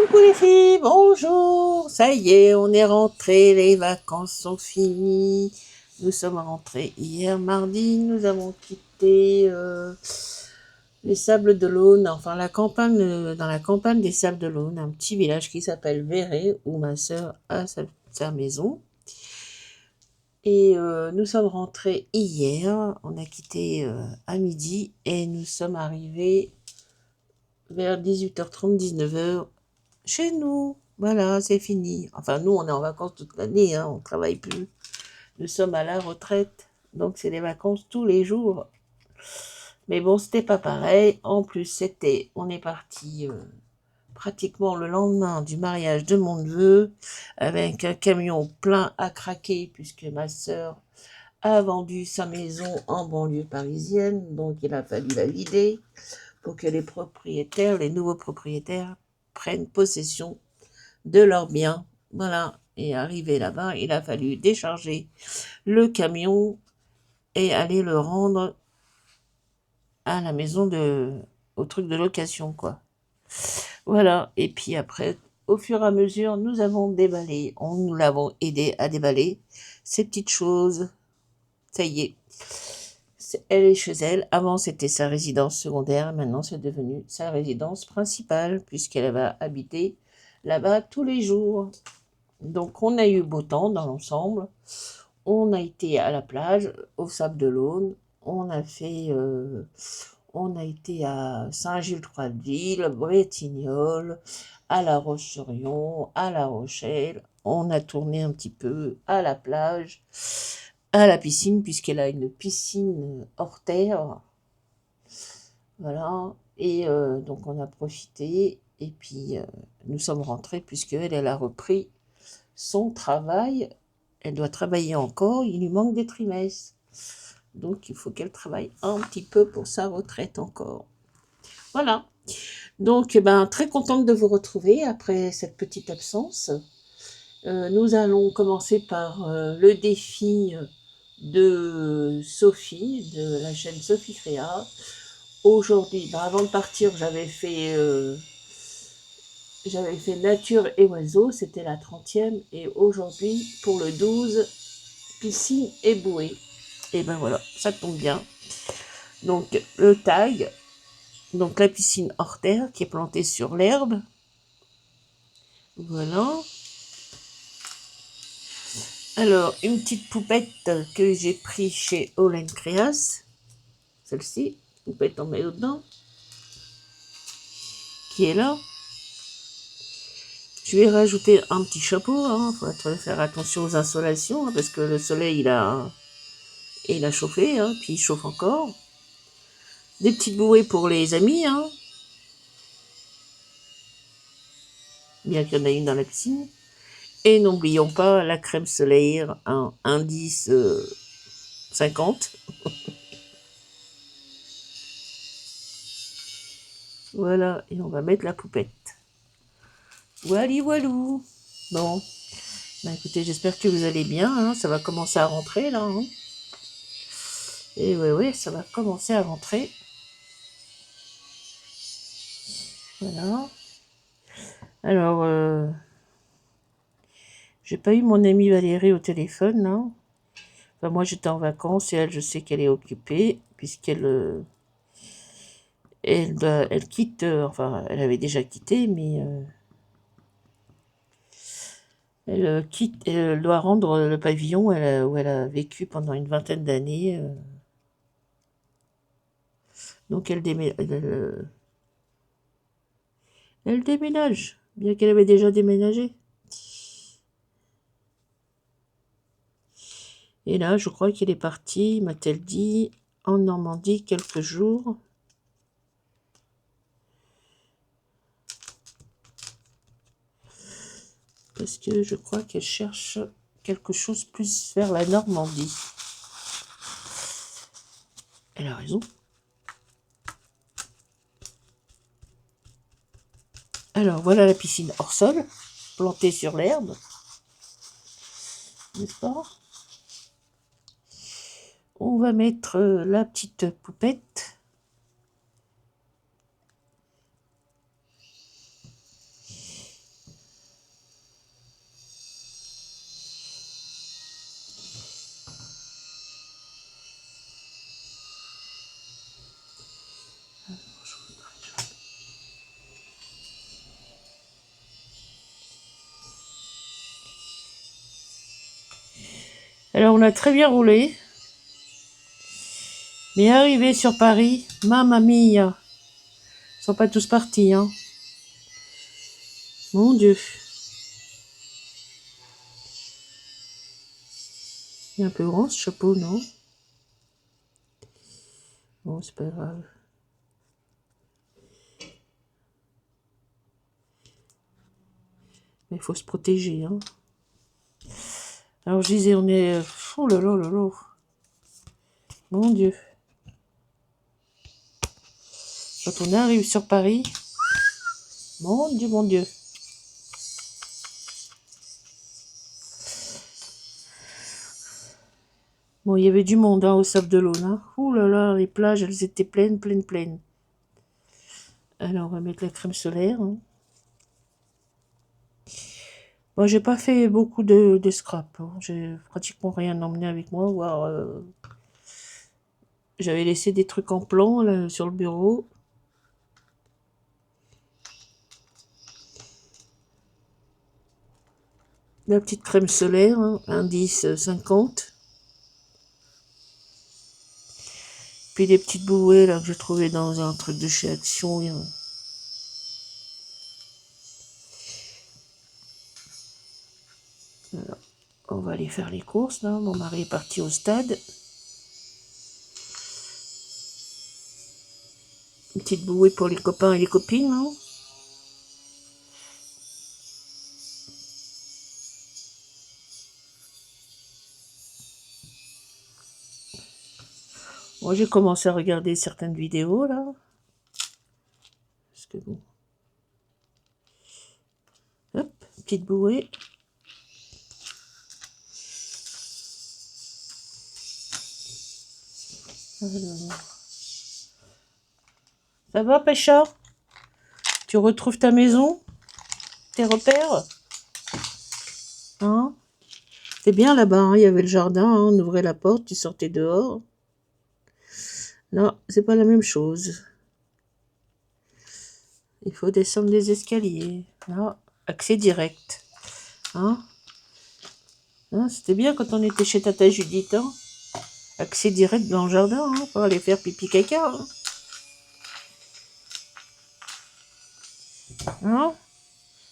Coucou les filles, bonjour. Ça y est, on est rentré, les vacances sont finies. Nous sommes rentrés hier mardi, nous avons quitté les Sables d'Olonne, enfin la campagne, dans la campagne des Sables d'Olonne, un petit village qui s'appelle Véret, où ma sœur a sa maison. Et nous sommes rentrés hier, on a quitté à midi et nous sommes arrivés vers 18h30, 19h chez nous. Voilà, c'est fini. Enfin, nous, on est en vacances toute l'année, hein, on ne travaille plus. Nous sommes à la retraite, donc c'est les vacances tous les jours. Mais bon, c'était pas pareil. En plus, on est parti pratiquement le lendemain du mariage de mon neveu, avec un camion plein à craquer, puisque ma sœur a vendu sa maison en banlieue parisienne, donc il a fallu la vider pour que les nouveaux propriétaires, prennent possession de leurs biens. Voilà. Et arrivé là-bas, il a fallu décharger le camion et aller le rendre à la maison au truc de location, quoi. Voilà. Et puis après, au fur et à mesure, nous avons déballé, nous l'avons aidé à déballer ces petites choses. Ça y est. Elle est chez elle. Avant, c'était sa résidence secondaire. Maintenant, c'est devenu sa résidence principale, puisqu'elle va habiter là-bas tous les jours. Donc, on a eu beau temps dans l'ensemble. On a été à la plage, au Sable d'Olonne. On a été à Saint-Gilles-Croix-de-Ville, Bretignolles, à La Roche-sur-Yon, à La Rochelle. On a tourné un petit peu à la plage, à la piscine, puisqu'elle a une piscine hors terre. Voilà. Et donc, on a profité. Et puis, nous sommes rentrés, puisqu'elle a repris son travail. Elle doit travailler encore, il lui manque des trimestres. Donc, il faut qu'elle travaille un petit peu pour sa retraite encore. Voilà. Donc, très contente de vous retrouver après cette petite absence. Nous allons commencer par le défi de Sophie, de la chaîne Sophie Créa. Aujourd'hui, avant de partir, j'avais fait nature et oiseaux, c'était la 30e. Et aujourd'hui, pour le 12, piscine et bouée. Et ben voilà, ça tombe bien. Donc le tag, donc la piscine hors terre qui est plantée sur l'herbe. Voilà. Alors, une petite poupette que j'ai pris chez All Creas. Celle-ci, poupette en maillot de bain, qui est là. Je vais rajouter un petit chapeau, hein. Faut faire attention aux insolations, hein, parce que le soleil, il a chauffé, hein, puis il chauffe encore. Des petites bouées pour les amis, hein. Bien qu'il y en ait une dans la piscine. Et n'oublions pas la crème solaire, un indice 50. Voilà, et on va mettre la poupette. Wally walou. Bon, écoutez, j'espère que vous allez bien, hein. Ça va commencer à rentrer là, hein. Et ouais, ça va commencer à rentrer. Voilà. Alors, j'ai pas eu mon amie Valérie au téléphone, hein. Enfin, moi j'étais en vacances et elle, je sais qu'elle est occupée, puisqu'elle elle quitte, enfin, elle avait déjà quitté, mais elle doit rendre le pavillon où elle a vécu pendant une vingtaine d'années. Donc elle déménage, bien qu'elle avait déjà déménagé. Et là, je crois qu'elle est partie, m'a-t-elle dit, en Normandie quelques jours. Parce que je crois qu'elle cherche quelque chose plus vers la Normandie. Elle a raison. Alors, voilà la piscine hors sol, plantée sur l'herbe. N'est-ce pas? On va mettre la petite poupette. Alors, on a très bien roulé. Mais arrivé sur Paris, mamma mia, ils sont pas tous partis, hein. Mon Dieu. Il est un peu grand ce chapeau, non? Bon, c'est pas grave. Mais il faut se protéger, hein. Alors je disais, on est... Oh là là là là. Mon Dieu. Quand on arrive sur Paris, mon Dieu, mon Dieu. Bon, il y avait du monde hein, au Sable de l'Aune. Hein. Ouh là là, les plages, elles étaient pleines, pleines, pleines. Alors, on va mettre la crème solaire. Hein. Bon, j'ai pas fait beaucoup de scrap. Hein. J'ai pratiquement rien emmené avec moi. Voire, j'avais laissé des trucs en plan là, sur le bureau. La petite crème solaire, hein, indice 50. Puis des petites bouées là que j'ai trouvées dans un truc de chez Action. Voilà. On va aller faire les courses là. Mon mari est parti au stade. Une petite bouée pour les copains et les copines. Hein. Moi j'ai commencé à regarder certaines vidéos là. Parce que bon. Hop, petite bouée. Alors. Ça va, pêcheur? Tu retrouves ta maison? Tes repères? Hein? C'était bien là-bas, hein. Il y avait le jardin, hein. On ouvrait la porte, tu sortais dehors. Là, c'est pas la même chose. Il faut descendre les escaliers. Là, accès direct. Hein? Hein, c'était bien quand on était chez Tata Judith. Hein? Accès direct dans le jardin, hein, pour aller faire pipi caca. Hein? Hein?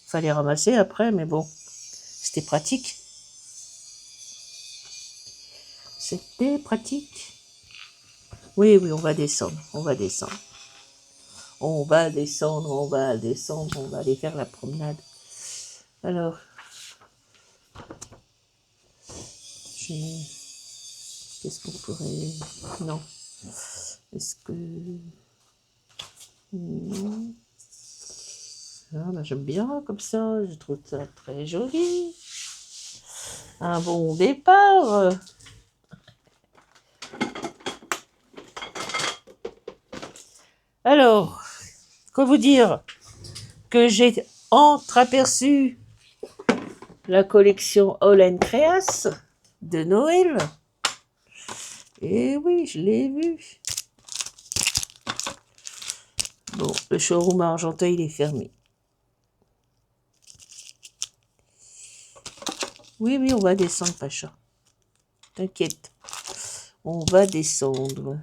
Fallait ramasser après, mais bon, c'était pratique. C'était pratique. Oui, oui, on va descendre, on va descendre. On va descendre, on va descendre, on va aller faire la promenade. Alors, qu'est-ce qu'on pourrait... Non. Est-ce que... Non. Ah, ben, j'aime bien comme ça, je trouve ça très joli. Un bon départ. Alors, quoi vous dire que j'ai entreaperçu la collection All Creas de Noël. Et oui, je l'ai vu. Bon, le showroom à Argenteuil, il est fermé. Oui, oui, on va descendre, Pacha. T'inquiète. On va descendre.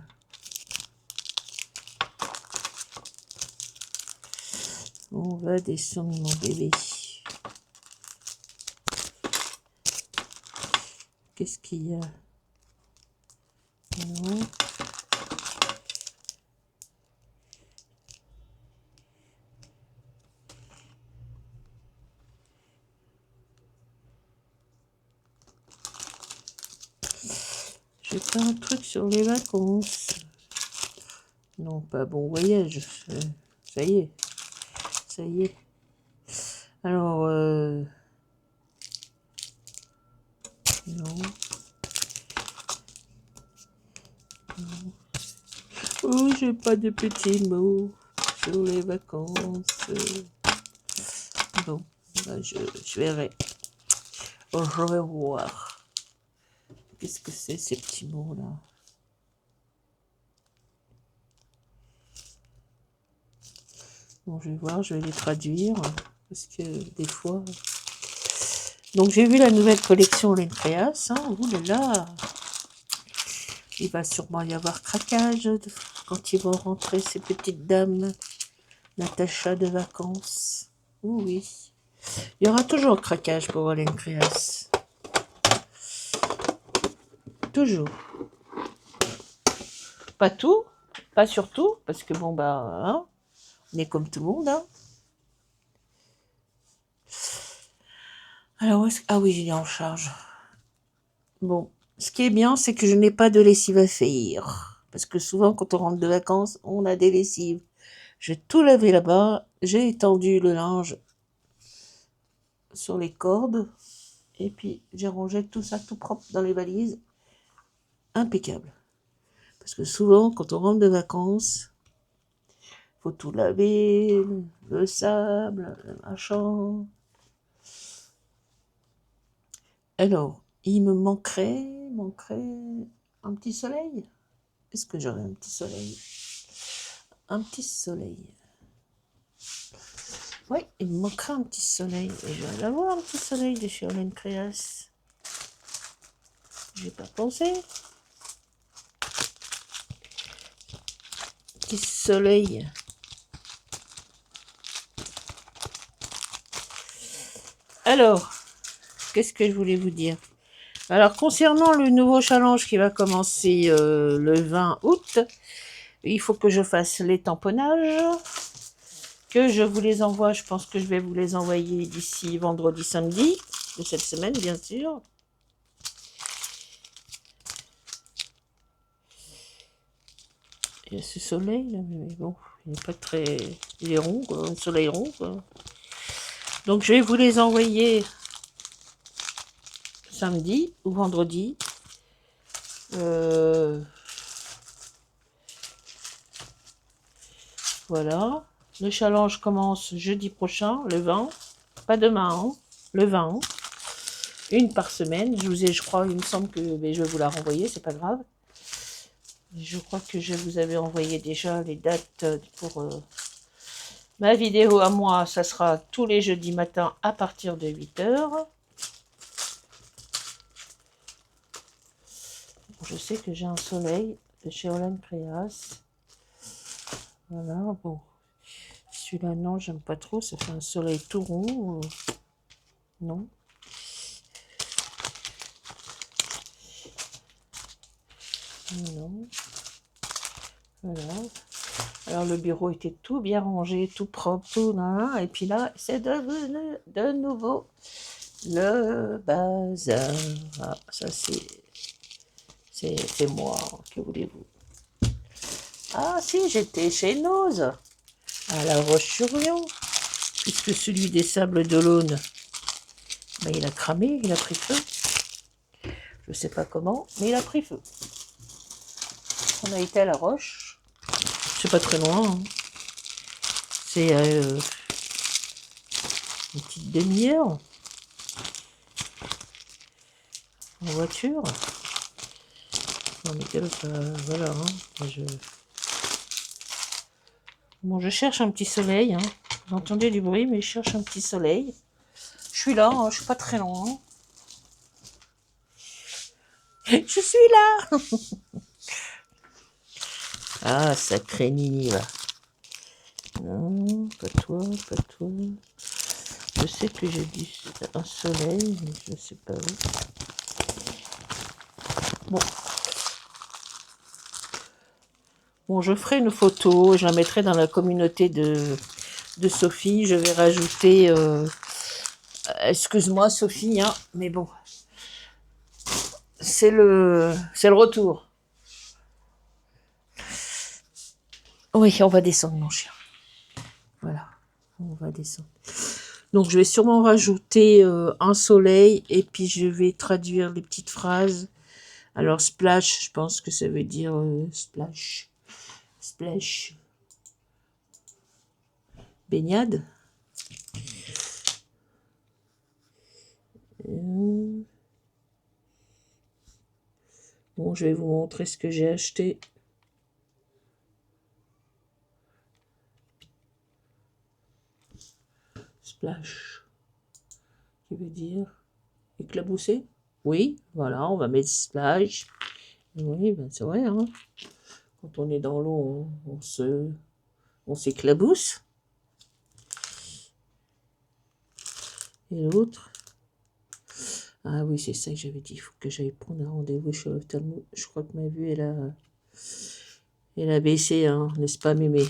On va descendre, mon bébé. Qu'est-ce qu'il y a? Non. J'ai pas un truc sur les vacances. Non, pas bon voyage. Ça y est. Ça y est. Alors, non. Non. Oh, j'ai pas de petits mots sur les vacances. Bon, ben je verrai. Oh, je vais voir. Qu'est-ce que c'est ces petits mots-là? Bon, je vais voir, je vais les traduire. Parce que des fois, Donc j'ai vu la nouvelle collection Olencreas. Hein. Ouh là là. Il va sûrement y avoir craquage quand ils vont rentrer, ces petites dames. Natacha de vacances. Ouh oui. Il y aura toujours craquage pour Olencreas. Toujours. Pas tout, pas surtout, parce que bon, bah, hein, on est comme tout le monde. Hein. Alors, ah oui, il est en charge. Bon, ce qui est bien, c'est que je n'ai pas de lessive à faire. Parce que souvent, quand on rentre de vacances, on a des lessives. J'ai tout lavé là-bas, j'ai étendu le linge sur les cordes, et puis j'ai rangé tout ça tout propre dans les valises. Impeccable. Parce que souvent, quand on rentre de vacances, faut tout laver, le sable, le machin. Alors, il me manquerait un petit soleil. Est-ce que j'aurais un petit soleil? Un petit soleil. Oui, il me manquerait un petit soleil. Et je vais avoir un petit soleil de chez Olencreas. J'ai pas pensé. Petit soleil. Alors, qu'est-ce que je voulais vous dire? Alors, concernant le nouveau challenge qui va commencer le 20 août, il faut que je fasse les tamponnages, que je vous les envoie. Je pense que je vais vous les envoyer d'ici vendredi, samedi de cette semaine, bien sûr. Il y a ce soleil, là, mais bon, il n'est pas très... Il est rond, quoi, un soleil rond, quoi. Donc, je vais vous les envoyer samedi ou vendredi. Voilà. Le challenge commence jeudi prochain, le 20. Pas demain, hein, le 20. Une par semaine. Je vous ai, je crois, il me semble que mais je vais vous la renvoyer, c'est pas grave. Je crois que je vous avais envoyé déjà les dates pour ma vidéo à moi. Ça sera tous les jeudis matin à partir de 8h. Je sais que j'ai un soleil de chez Olencreas. Voilà, bon. Celui-là, non, j'aime pas trop. Ça fait un soleil tout rond. Non. Non. Voilà. Alors, le bureau était tout bien rangé, tout propre, tout. Nan, et puis là, c'est devenu de nouveau le bazar. Ah, ça, c'est moi. Que voulez-vous? Ah, si, j'étais chez Noz, à La Roche-sur-Yon, puisque celui des Sables d'Olonne, ben, il a cramé, il a pris feu. Je sais pas comment, mais il a pris feu. On a été à La Roche. C'est pas très loin. Hein. C'est une petite demi-heure en voiture. Non, mais voilà. Hein. Bon, je cherche un petit soleil. Hein. Vous entendez du bruit, mais je cherche un petit soleil. Je suis là, hein, je suis pas très loin. Je suis là. Ah, sacré Ninive. Non, pas toi, pas toi. Je sais que j'ai dit un soleil, mais je ne sais pas où. Bon. Bon, je ferai une photo, je la mettrai dans la communauté de Sophie. Je vais rajouter... excuse-moi Sophie, hein, mais bon. C'est le retour. Oui, on va descendre, mon chien. Voilà, on va descendre. Donc, je vais sûrement rajouter un soleil et puis je vais traduire les petites phrases. Alors, splash, je pense que ça veut dire splash. Splash. Baignade. Bon, je vais vous montrer ce que j'ai acheté. Splash. Qui veut dire Éclaboussé? Oui, voilà, on va mettre splash. Oui, ben c'est vrai, hein. Quand on est dans l'eau, on s'éclabousse. Et l'autre? Ah oui, c'est ça que j'avais dit. Il faut que j'aille prendre un rendez-vous chez l'ophtalmo. Je crois que ma vue, elle a baissé, hein, n'est-ce pas, mémé?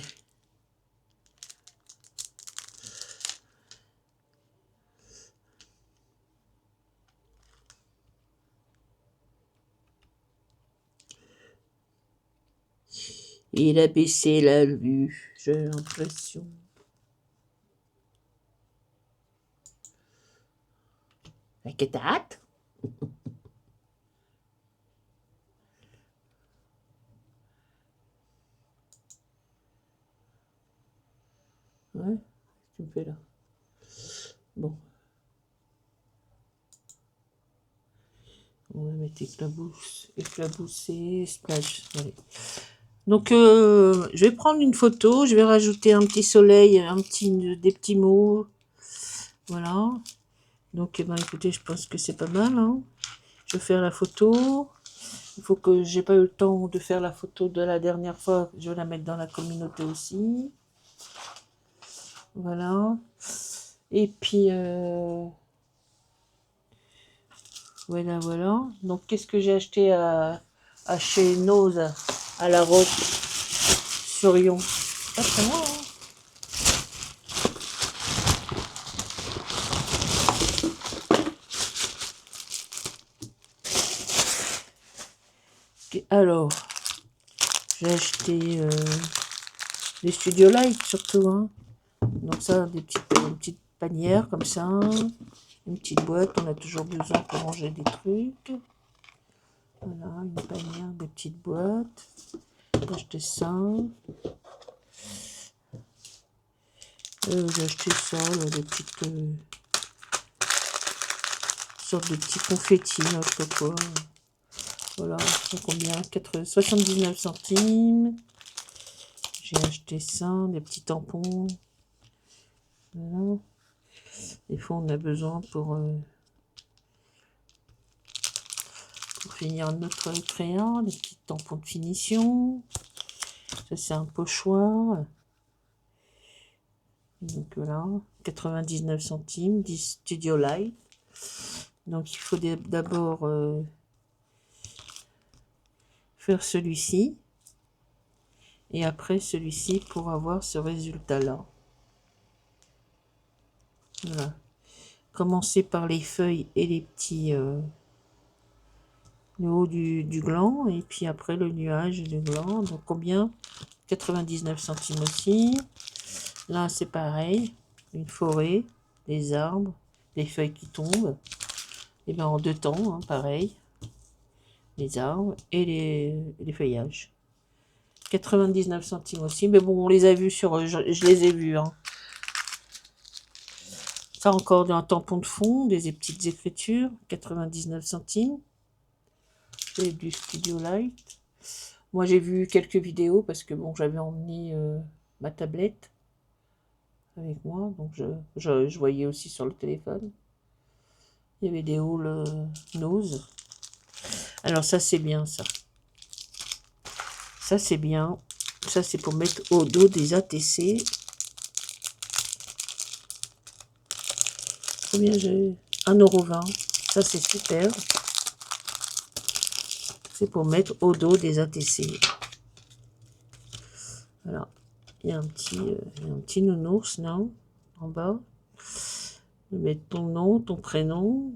Il a baissé la vue, j'ai l'impression. La cataracte? Ouais, tu me fais là. Bon. On va mettre éclaboussé, splash. Allez. Donc, je vais prendre une photo, je vais rajouter un petit soleil, des petits mots. Voilà. Donc, eh ben, écoutez, je pense que c'est pas mal. Hein. Je vais faire la photo. Il faut que j'ai pas eu le temps de faire la photo de la dernière fois. Je vais la mettre dans la communauté aussi. Voilà. Et puis, voilà, voilà. Donc, qu'est-ce que j'ai acheté à chez Nose, à La Roche-sur-Yon? Pas très loin, hein. Alors, j'ai acheté des Studio Light surtout. Hein. Donc ça, une petite panière comme ça. Une petite boîte, on a toujours besoin pour ranger des trucs. Voilà, une panière, des petites boîtes. J'ai acheté ça. J'ai acheté ça, là, des petites sortes de petits confettis, là, je sais pas quoi. Voilà, c'est combien? 79 centimes. J'ai acheté ça, des petits tampons. Voilà. Des fois, on a besoin pour finir notre crayon, des petits tampons de finition. Ça, c'est un pochoir. Donc voilà, 99 centimes, 10 Studio Light. Donc il faut d'abord faire celui-ci. Et après celui-ci pour avoir ce résultat-là. Voilà. Commencer par les feuilles et les petits... le haut du gland. Et puis après le nuage du gland. Donc combien? 99 centimes aussi. Là c'est pareil. Une forêt, des arbres, des feuilles qui tombent. Et bien en deux temps, hein, pareil. Les arbres et les feuillages. 99 centimes aussi. Mais bon, on les a vus sur... Je les ai vus, hein. Ça encore un tampon de fond, des petites écritures, 99 centimes. C'est du Studio Light. Moi j'ai vu quelques vidéos parce que bon j'avais emmené ma tablette avec moi, donc je voyais aussi sur le téléphone. Il y avait des hauls Nose. Alors ça c'est bien ça. Ça c'est bien. Ça c'est pour mettre au dos des ATC. Combien j'ai? 1,20 €. Ça c'est super. C'est pour mettre au dos des ATC. Voilà. Il y a un petit nounours, non? En bas. Mettre ton nom, ton prénom,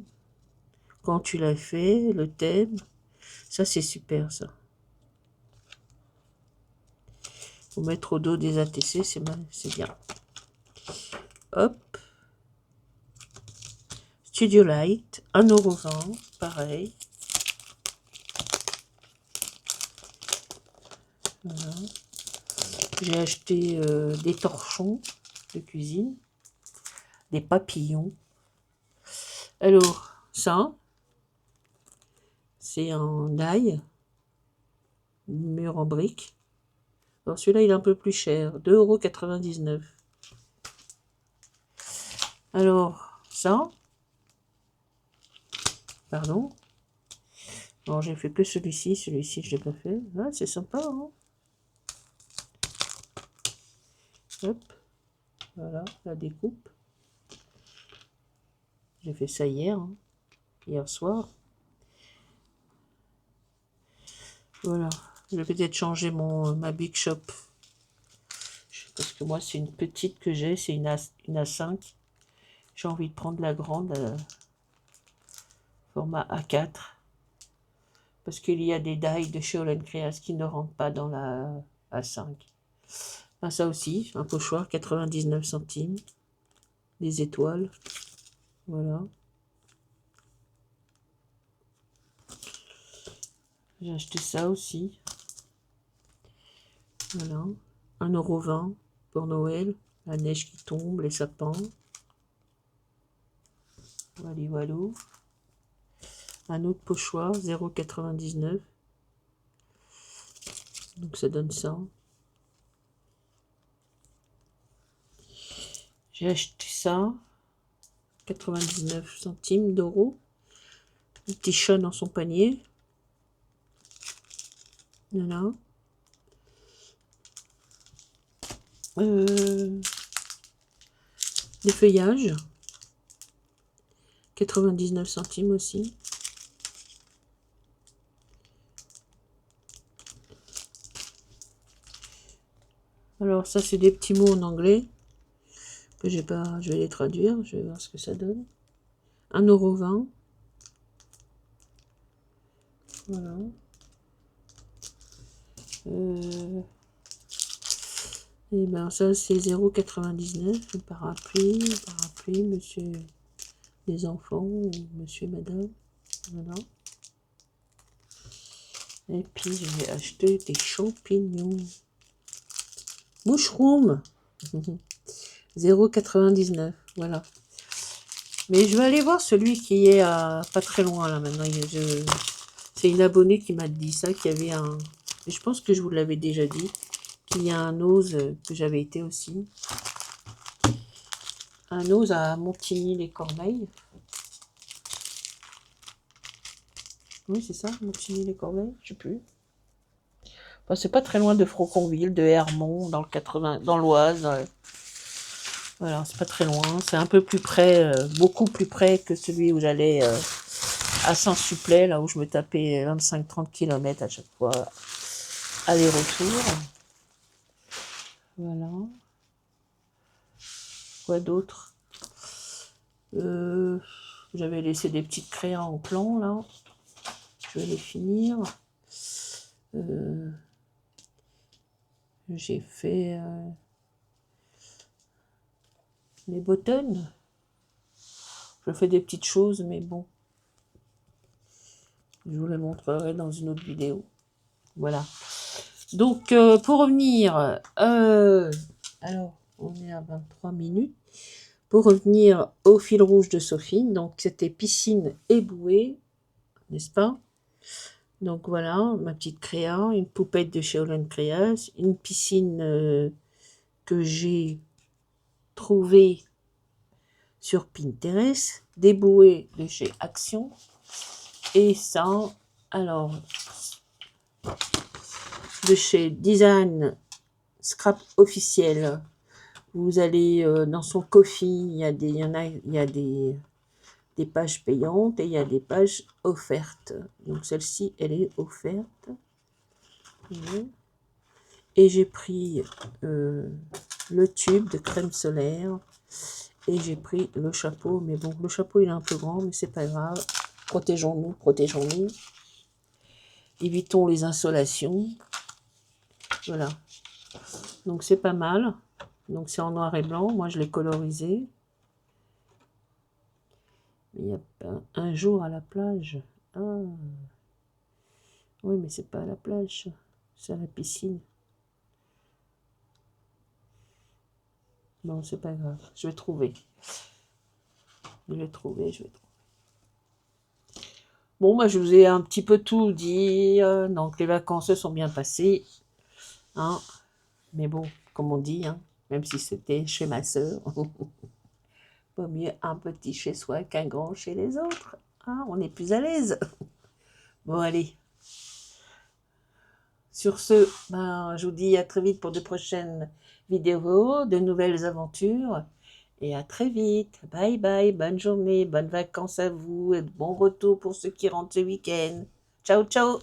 quand tu l'as fait, le thème. Ça, c'est super, ça. Faut mettre au dos des ATC, c'est bien. Hop. Studio Light, 1,20 €, pareil. Voilà. J'ai acheté des torchons de cuisine, des papillons. Alors, ça, c'est un die, mur en briques. Alors celui-là, il est un peu plus cher, 2,99 €. Alors, ça, pardon. Alors, j'ai fait que celui-ci. Celui-ci, je l'ai pas fait. Ah, c'est sympa, hein. Hop. Voilà, la découpe. J'ai fait ça hier, hein, hier soir. Voilà. Je vais peut-être changer ma Big Shop. Parce que moi, c'est une petite que j'ai. C'est une A5. J'ai envie de prendre la grande, format A4. Parce qu'il y a des dies de chez Holland Creas qui ne rentrent pas dans la A5. Ah, ça aussi, un pochoir, 99 centimes. Des étoiles. Voilà. J'ai acheté ça aussi. Voilà. 1,20 € pour Noël. La neige qui tombe, les sapins. Voilà, voilà. Un autre pochoir, 0,99 €. Donc ça donne ça. J'ai acheté ça. 99 centimes d'euros. Le petit chat dans son panier. Voilà. Des feuillages. 99 centimes aussi. Alors ça c'est des petits mots en anglais que j'ai pas. Je vais les traduire. Je vais voir ce que ça donne. 1,20 €. Voilà. Et ben ça c'est 0,99 €. Parapluie, monsieur les enfants ou monsieur madame. Voilà. Et puis j'ai acheté des champignons. Mushroom. 0,99 €. Voilà. Mais je vais aller voir celui qui est à pas très loin là maintenant. C'est une abonnée qui m'a dit ça, qu'il y avait un. Je pense que je vous l'avais déjà dit. Qu'il y a un ose que j'avais été aussi. Un ose à Montigny-les-Corbeilles. Oui, c'est ça, Montigny-les-Corbeilles, je sais plus. Enfin, c'est pas très loin de Froconville, de Hermont, dans le 80, dans l'Oise. Voilà, c'est pas très loin. C'est un peu plus près, beaucoup plus près que celui où j'allais à Saint-Supplet, là où je me tapais 25-30 km à chaque fois, aller-retour. Voilà. Quoi d'autre? J'avais laissé des petites crayons en plan, là. Je vais les finir. J'ai fait les buttons. Je fais des petites choses, mais bon. Je vous les montrerai dans une autre vidéo. Voilà. Donc, pour revenir, alors, on est à 23 minutes. Pour revenir au fil rouge de Sophie, donc c'était piscine et bouée, n'est-ce pas? Donc voilà, ma petite créa, une poupette de chez Holland Creas, une piscine que j'ai trouvée sur Pinterest, des bouées de chez Action, et ça, alors, de chez Design Scrap Officiel. Vous allez dans son Ko-fi, il y a des pages payantes et il y a des pages offertes. Donc celle-ci, elle est offerte. Et j'ai pris le tube de crème solaire et j'ai pris le chapeau. Mais bon, le chapeau, il est un peu grand, mais c'est pas grave. Protégeons-nous, protégeons-nous. Évitons les insolations. Voilà. Donc c'est pas mal. Donc c'est en noir et blanc. Moi, je l'ai colorisé. Il y a pas un jour à la plage. Ah. Oui, mais c'est pas à la plage. C'est à la piscine. Bon, c'est pas grave. Je vais trouver. Je vais trouver. Bon, moi, je vous ai un petit peu tout dit. Donc, les vacances se sont bien passées. Hein. Mais bon, comme on dit, hein, même si c'était chez ma sœur, vaut mieux un petit chez soi qu'un grand chez les autres. Ah, on est plus à l'aise. Bon, allez. Sur ce, ben, je vous dis à très vite pour de prochaines vidéos, de nouvelles aventures. Et à très vite. Bye bye, bonne journée, bonnes vacances à vous et bon retour pour ceux qui rentrent ce week-end. Ciao, ciao!